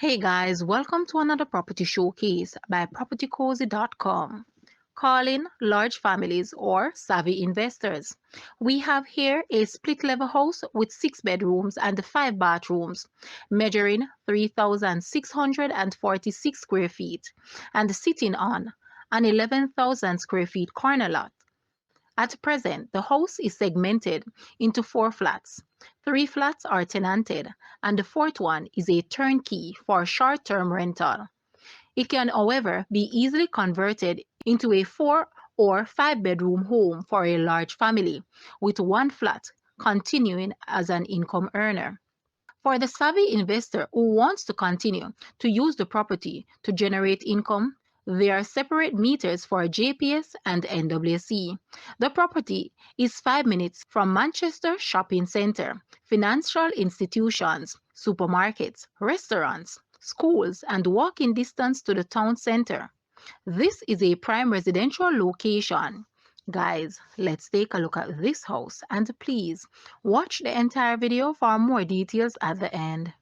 Hey guys, welcome to another property showcase by propertycozy.com. Calling large families or savvy investors. We have here a split level house with 6 bedrooms and 5 bathrooms, measuring 3,646 square feet and sitting on an 11,000 square feet corner lot. At present, the house is segmented into 4 flats. 3 flats are tenanted, and the fourth one is a turnkey for short-term rental. It can, however, be easily converted into a 4 or 5 bedroom home for a large family, with 1 flat continuing as an income earner. For the savvy investor who wants to continue to use the property to generate income, there are separate meters for JPS and NWC. The property is 5 minutes from Manchester Shopping Centre, financial institutions, supermarkets, restaurants, schools, and walking distance to the town centre. This is a prime residential location. Guys, let's take a look at this house and please watch the entire video for more details at the end.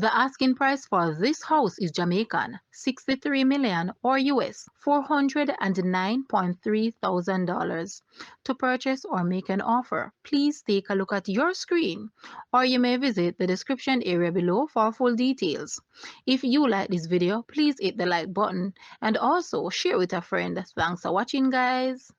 The asking price for this house is Jamaican 63 million or US $409.3 thousand. To purchase or make an offer, please take a look at your screen or you may visit the description area below for full details. If you like this video, please hit the like button and also share with a friend. Thanks for watching, guys.